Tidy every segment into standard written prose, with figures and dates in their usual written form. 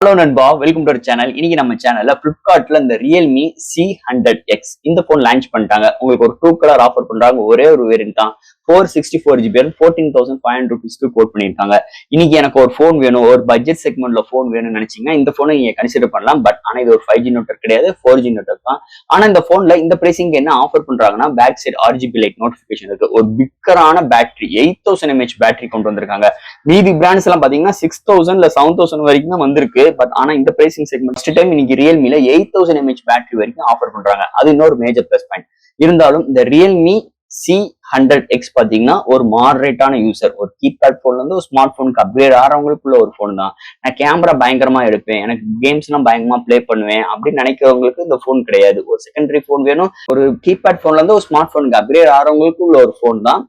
Hello நண்பா, welcome to our channel. இன்னைக்கு நம்ம சேனல்ல பிளிப்கார்ட்ல இந்த ரியல்மி C100X இந்த போன் லான்ச் பண்ணிட்டாங்க. உங்களுக்கு ஒரு 2 கலர் ஆஃபர் பண்றாங்க. ஒரே ஒரு வேரியன்ட் தான். 464GB 14,500 rupeesக்கு கோட் பண்ணிருக்காங்க. இன்னைக்கு எனக்கு ஒரு போன் வேணும், ஒரு பட்ஜெட் செக்மெண்ட்ல போன் வேணும்னு நினைச்சீங்கன்னா இந்த போனை நீங்க கன்சிடர் பண்ணலாம். பட் ஆனா இது ஒரு 5G நெட்வொர்க் கிடையாது, 4G நெட்வொர்க் தான். ஆனா இந்த போன்ல இந்த பிரைசிங் என்ன ஆஃபர் பண்றாங்கன்னா, back side RGB light notification இருக்கு. ஒரு பிக்கரான பேட்டரி 8000 mAh பேட்டரி கொண்டு வந்திருக்காங்க. மீதி பிராண்ட்ஸ் எல்லாம் பாத்தீங்கன்னா 6000 இல்ல 7000 வரைக்கும் தான் வந்திருக்கு. பட் ஆனா இந்த பிரைசிங் செக்மெண்ட் ஃபர்ஸ்ட் டைம் இன்னைக்கு ரியல்மில 8000 mAh பேட்டரி வரைக்கும் ஆஃபர் பண்றாங்க. அது இன்னொரு மேஜர் பிளஸ் பாயிண்ட். இருந்தாலும் இந்த ரியல்மி C100X பாத்தீங்கன்னா ஒரு மாடரேட்டான யூசர், ஒரு கீபேட் போன்ல இருந்து ஒரு ஸ்மார்ட் போனுக்கு அப்கிரேட் ஆறவங்களுக்குள்ள ஒரு போன் தான். நான் கேமரா பயங்கரமா எடுப்பேன், எனக்கு கேம்ஸ் எல்லாம் பயங்கரமா பிளே பண்ணுவேன் அப்படின்னு நினைக்கிறவங்களுக்கு இந்த போன் கிடையாது. ஒரு செகண்டரி போன் வேணும், ஒரு கீபேட் போன்ல இருந்து ஒரு ஸ்மார்ட் போனுக்கு அப்கிரேட் ஆறவங்களுக்கு உள்ள ஒரு போன் தான்.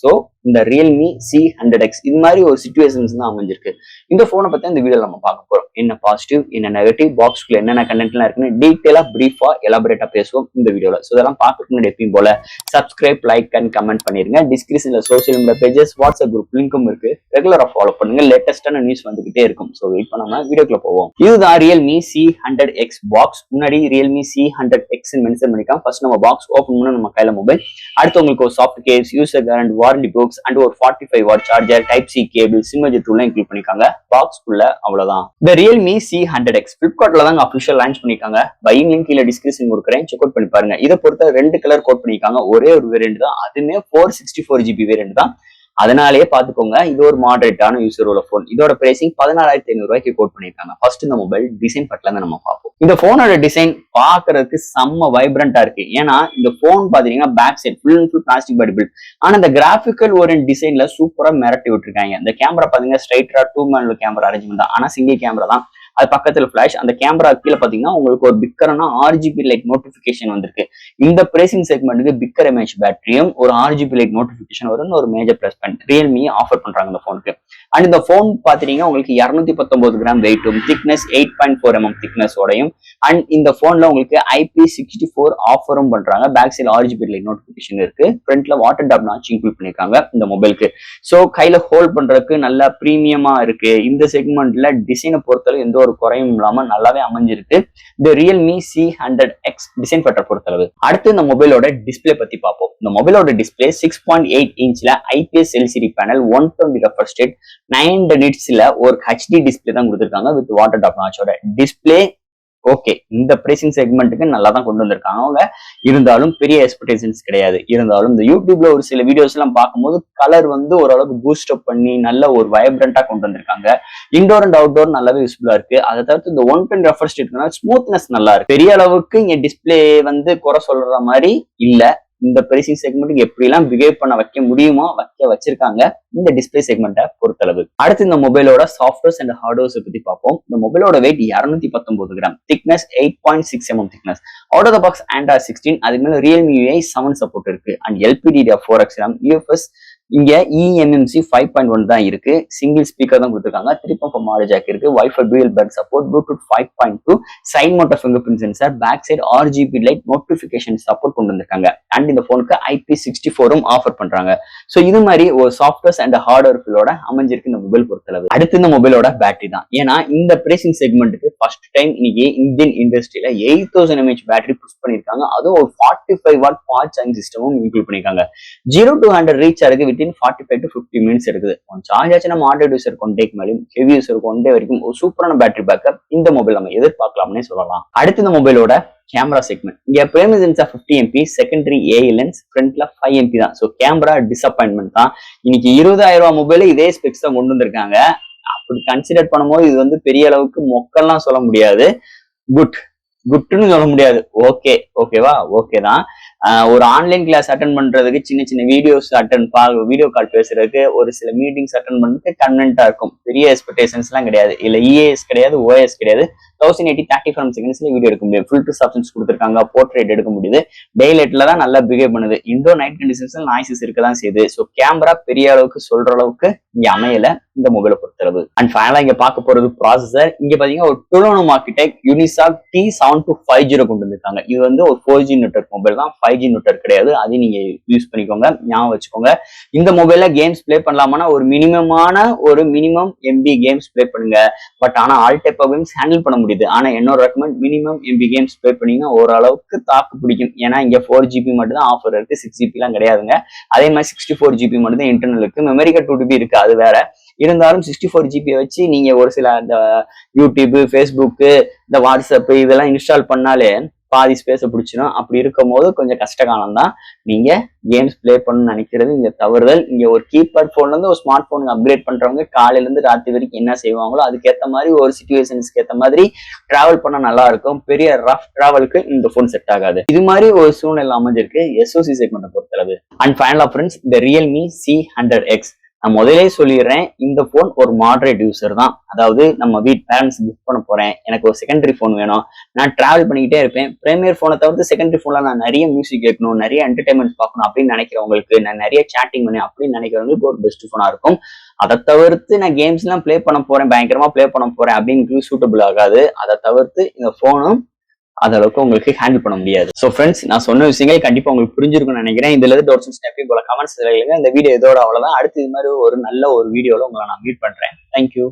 சோ இந்த ரியல்மி C100X இது மாதிரி ஒரு சிச்சுவேஷன்ஸ் தான் அமைஞ்சிருக்கு. இந்த போனை பத்தி இந்த வீடியோல நம்ம பார்க்க போறோம். என்ன பாசிட்டிவ், என்ன நெகட்டிவ், பாக்ஸ்க்குள்ள என்னென்ன கண்டென்ட் எல்லாம் இருக்குன்னு டீடைலா பிரீஃபா எலாபரேட்டா பேசுவோம் இந்த வீடியோல. சோ இதெல்லாம் பார்க்கறதுக்கு முன்னாடி எப்பயும் போல சப்ஸ்கிரைப், லைக் அண்ட் கமெண்ட் பண்ணிருங்க. டிஸ்கிரிப்ஷன்ல social media pages, WhatsApp group லிங்கும் இருக்கு. ரெகுலரா ஃபாலோ பண்ணுங்க. லேட்டஸ்டான நியூஸ் வந்துகிட்டே இருக்கும். சோ வெயிட் பண்ணாம வீடியோக்குள்ள போவோம். இதுதான் ரியல்மி C100X பாக்ஸ். முன்னாடி ரியல்மி C100X மென்ஷன் பண்ணிருக்காங்க. ஃபர்ஸ்ட் நம்ம பாக்ஸ் ஓபன் பண்ண நம்ம கையில மொபைல், அடுத்து உங்களுக்கு ஒரு சாஃப்ட் கேஸ், யூசர் கேரண்ட், வாரண்டி புக்ஸ் அண்ட் ஒரு 45W charger, type C cable, SIM tool include பண்ணிருக்காங்க. பாக்ஸ்க்குள்ள அவ்வளவுதான். இந்த ரியல்மி C100X பிளிப்கார்ட்ல தாங்க அபிஷியல் லான்ச் பண்ணிருக்காங்க. பையிங் லிங்க் கீழ டிஸ்கிரிப்ஷன் கொடுக்குறேன், செக் அவுட் பண்ணி பாருங்க. இதை பொறுத்த 2 கலர் கோட் பண்ணிருக்காங்க. ஒரே ஒரு வேரியன்ட் தான், அதுமே 464GB வேரியன்ட் தான். அதனாலேயே பாத்துக்கோங்க, இது ஒரு மாடரேட்டான யூசர் உள்ள போன். இதோட பிரைசிங் 14,500 கோட் பண்ணிருக்காங்க. ஃபர்ஸ்ட் இந்த மொபைல் டிசைன் பட்ல இருந்து நம்ம பார்ப்போம். இந்த போனோட டிசைன் பாக்குறதுக்கு செம்ம வைப்ரண்டா இருக்கு. ஏன்னா இந்த போன் பாத்தீங்கன்னா back side full and full plastic body build. ஆனா இந்த கிராபிக்கல் ஓரியன்ட் டிசைன்ல சூப்பரா மிரட்டி விட்டுருக்காங்க. இந்த கேமரா பாத்தீங்கன்னா ஸ்ட்ரைட்டா 2 மேனுவல் கேமரா அரேஞ்ச்மெண்ட் தான். ஆனா சிங்கிள் கேமரா தான். அது பக்கத்துல பிளாஷ். அந்த கேமரா கீழே பாத்தீங்கன்னா உங்களுக்கு ஒரு பிக்கரான RGB லைட் நோட்டிபிகேஷன் வந்திருக்கு. இந்த பிரைசிங் செக்மெண்ட்டுக்கு பிக்கர் mAh பேட்டரியும் ஒரு RGB லைட் நோட்டிபிகேஷன் வரும். ஒரு major plus point Realme offer பண்றாங்க இந்த போனுக்கு. அண்ட் இந்த போன் பாத்தீங்கன்னா உங்களுக்கு 219 கிராம் வெயிட்டும், திக்னஸ் 8.4 mm திக்னஸ் ஓடையும். அண்ட் இந்த போன்ல உங்களுக்கு IP64 ஆஃபரும் பண்றாங்க. Back side RGB light notification இருக்கு. ஃப்ரண்ட்ல வாட்டர் டாப் நாட்ச் இன்க்ளூட் பண்ணிருக்காங்க இந்த மொபைலுக்கு. சோ கையில ஹோல்ட் பண்றதுக்கு நல்லா பிரீமியமா இருக்கு. இந்த செக்மெண்ட்ல டிசைனை பொறுத்தளவு எந்த ஒரு குறையும் இல்லாம நல்லாவே அமைஞ்சிருக்கு இந்த ரியல்மி C100X டிசைன் பட்ட பொறுத்தளவு. அடுத்து இந்த மொபைலோட டிஸ்பிளே பத்தி பார்ப்போம். இந்த மொபைலோட டிஸ்பிளே 6.8 இன்ச்ல IPS LCD panel, 120 refresh rate, 9 nitsல ஒரு HD டிஸ்பிளே தான் கொடுத்திருக்காங்க வித் வாட்டர் டாப் நாட்சோட. டிஸ்பிளே ஓகே, இந்த பிரைசிங் செக்மெண்ட்டுக்கு நல்லா தான் கொண்டு வந்திருக்காங்க அவங்க. இருந்தாலும் பெரிய எக்ஸ்பெக்டேஷன்ஸ் கிடையாது. இருந்தாலும் இந்த யூடியூப்ல ஒரு சில வீடியோஸ் எல்லாம் பார்க்கும்போது கலர் வந்து ஓரளவுக்கு பூஸ்ட் அப் பண்ணி நல்ல ஒரு வைப்ரண்டா கொண்டு வந்திருக்காங்க. இன்டோர் அண்ட் அவுட்டோர் நல்லாவே யூஸ்ஃபுல்லா இருக்கு. அதை தவிர்த்து இந்த 120 ரெஃப்ரெஷ் ரேட்னால ஸ்மூத்னஸ் நல்லா இருக்கு. பெரிய அளவுக்கு இங்க டிஸ்பிளே வந்து குறை சொல்ற மாதிரி இல்ல. இந்த பிரைசிங் செக்மெண்ட்டுக்கு எப்படி எல்லாம் பிஹேவ் பண்ண வைக்க முடியுமோ வச்சிருக்காங்க இந்த டிஸ்பிளே செக்மெண்ட்டை பொறுத்தளவு. அடுத்து இந்த மொபைலோட சாஃப்ட்வேர்ஸ் அண்ட் ஹார்ட்வேர்ஸ் பத்தி பார்ப்போம். இந்த மொபைலோட weight 219 gram, thickness 8.6 mm thickness, out of the box Android 16, அதுக்கு மேல Realme UI 7 சப்போர்ட் இருக்கு. அண்ட் LPDDR4X RAM, UFS இங்க eMMC 5.1 தான் இருக்கு. சிங்கிள் ஸ்பீக்கர் தான் கொடுத்திருக்காங்க. 3.4 ஆடியோ ஜாக் இருக்கு. Wi-Fi dual band support, Bluetooth 5.2, side mount fingerprint sensor, back side RGB light notification support கொண்டு வந்திருக்காங்க. அண்ட் இந்த போனுக்கு IP64 ஆஃபர் பண்றாங்க. சோ இது மாதிரி ஒரு சாஃப்ட்வேர்ஸ் அண்ட் ஹார்ட்வேர்களோட அமைஞ்சிருக்கு இந்த மொபைல் பொறுத்தளவு. அடுத்து இந்த மொபைலோட பேட்டரி தான். ஏன்னா இந்த பிரைசிங் செக்மெண்ட்டுக்கு ஃபர்ஸ்ட் டைம் இன்னைக்கு இந்தியன் இண்டஸ்ட்ரியில 8000 mAh பேட்டரி புஷ் பண்ணிருக்காங்க. அதுவும் ஒரு 45W ஃபாஸ்ட் சார்ஜிங் சிஸ்டமும் இன்க்ளூட் பண்ணிருக்காங்க. 0 to 100 ரீச் ஆகுது 45 to 50 minutes இருக்குது. சார்ஜ் ஆச்சு நம்ம மாடரேட் யூசருக்கு 1 டேக்கு மேலும், ஹெவி யூசருக்கு 1 டே வரைக்கும் ஒரு சூப்பரான பேட்டரி பேக்கப் இந்த மொபைல் நம்ம எதிர்பார்க்கலாம்னே சொல்லலாம். அடுத்து இந்த மொபைலோட கேமரா செக்மெண்ட். இங்க primary sensor 50 MP, secondary AI lens, ஃப்ரண்ட்ல 5 MP தான். சோ கேமரா டிசப்பாயின்மெண்ட் தான். இன்னைக்கு 20,000 மொபைல் இதே ஸ்பெக்ஸ் தான் கொண்டு வந்திருக்காங்க. அப்படி கன்சிடர் பண்ணும்போது இது வந்து பெரிய அளவுக்கு மொக்கெல்லாம் சொல்ல முடியாது. குட்னு சொல்ல முடியாது. ஓகேவா, ஓகே தான். ஒரு ஆன்லைன் கிளாஸ் அட்டன் பண்றதுக்கு, சின்ன சின்ன வீடியோஸ் வீடியோ கால் பேசுறதுக்கு, ஒரு சில மீட்டிங்ஸ் அட்டன் பண்றதுக்கு கன்வென்ட்டா இருக்கும். பெரிய எக்ஸ்பெக்டேஷன்ஸ் எல்லாம் கிடையாது. இல்ல EAS கிடையாது, OS கிடையாது. 1080 30 frames செகண்ட்ஸ்ல வீடியோ எடுக்க முடியும். ஃபுல் டச் ஆப்ஷன்ஸ் கொடுத்திருக்காங்க. போர்ட்ரேட் எடுக்க முடியுது. டே லைட்ல தான் நல்லா பிஹேவ் பண்ணுது. இன்டோர் நைட் கண்டிஷன்ஸ்ல நாய்ஸஸ் இருக்க தான் செய்யுது. சோ கேமரா பெரிய அளவுக்கு சொல்ற அளவுக்கு இங்க அமையல. இந்த மொபைலை பொறுத்தளவு. அண்ட் ஃபைனலா இங்க பார்க்க போறது ப்ராசஸர். இங்க பாத்தீங்கன்னா ஒரு டூலோனம் ஆர்கிடெக்ட் யூனிசாக் T7250 கொண்டு வந்திருக்காங்க. இது வந்து ஒரு 4G நெட்வொர்க் மொபைல் தான், 5G நெட்வொர்க் கிடையாது. அதையும் நீங்க யூஸ் பண்ணிக்கோங்க, ஞாபகம் வச்சுக்கோங்க. இந்த மொபைல்ல கேம்ஸ் பிளே பண்ணலாமான்னா ஒரு மினிமம் MB கேம்ஸ் பிளே பண்ணுங்க. பட் ஆனா all type of games handle பண்ண முடியுது. ஆனா என்னோட recommend minimum MB games play பண்ணீங்கன்னா ஓரளவுக்கு தாக்கு பிடிக்கும். ஏன்னா இங்க 4GB மட்டும் தான் ஆஃபர் இருக்கு, 6GB எல்லாம் கிடையாதுங்க. அதே மாதிரி 64GB மட்டும் தான் இன்டர்னல் இருக்கு. மெமரி கார்டு 2GB இருக்கு, அது வேற. இருந்தாலும் 64GB வச்சு நீங்க ஒரு சில அந்த யூடியூப், ஃபேஸ்புக், இந்த வாட்ஸ்அப் இதெல்லாம் இன்ஸ்டால் பண்ணாலே பாதி ஸ்பேஸை பிடிச்சிடும். அப்படி இருக்கும் போது கொஞ்சம் கஷ்ட காலம் தான். நீங்க கேம்ஸ் பிளே பண்ணணும்னு நினைக்கிறது இங்க தவறுதல். இங்க ஒரு கீபேட் போன்ல இருந்து ஒரு ஸ்மார்ட் போனுக்கு அப்கிரேட் பண்றவங்க காலையில இருந்து ராத்திரி வரைக்கும் என்ன செய்வாங்களோ அதுக்கேற்ற மாதிரி ஒரு சிச்சுவேஷன்ஸ்க்கு ஏற்ற மாதிரி டிராவல் பண்ண நல்லா இருக்கும். பெரிய ரஃப் டிராவலுக்கு இந்த போன் செட் ஆகாது. இது மாதிரி ஒரு சூழ்நிலை அமைஞ்சிருக்கு SoC செக்மெண்ட்டை பொறுத்தளவு. அண்ட் ஃபைனலா ஃப்ரெண்ட்ஸ், இந்த ரியல்மி C100X. நான் முதலே சொல்லிடுறேன், இந்த போன் ஒரு மாடரேட் யூசர் தான். அதாவது நம்ம பேரண்ட்ஸ் கிஃப்ட் பண்ண போறேன், எனக்கு ஒரு செகண்டரி போன் வேணும், நான் டிராவல் பண்ணிக்கிட்டே இருப்பேன், பிரைமரி போனை தவிர்த்து செகண்டரி போன்ல நான் நிறைய மியூசிக் கேட்கணும், நிறைய என்டர்டைன்மெண்ட் பார்க்கணும் அப்படின்னு நினைக்கிறவங்களுக்கு, நான் நிறைய சேட்டிங் பண்ணேன் அப்படின்னு நினைக்கிறவங்களுக்கு ஒரு பெஸ்ட் போனா இருக்கும். அதை தவிர்த்து நான் கேம்ஸ் எல்லாம் பிளே பண்ண போறேன், பயங்கரமா பிளே பண்ண போறேன் அப்படின்னு சூட்டபிள் ஆகாது. அதை தவிர்த்து இந்த போனும் அந்த அளவுக்கு உங்களுக்கு ஹேண்டில் பண்ண முடியாது. ஸோ ஃப்ரெண்ட்ஸ், நான் சொன்ன விஷயங்கள் கண்டிப்பா உங்களுக்கு புரிஞ்சிருக்கும்னு நினைக்கிறேன். இதுல இருந்து டவுட்ஸ் போல கமெண்ட்ஸ் இல்லைங்க. இந்த வீடியோ இதோட அவ்வளவுதான். அடுத்து இது மாதிரி ஒரு நல்ல ஒரு வீடியோல உங்களை நான் மீட் பண்றேன். தேங்க்யூ.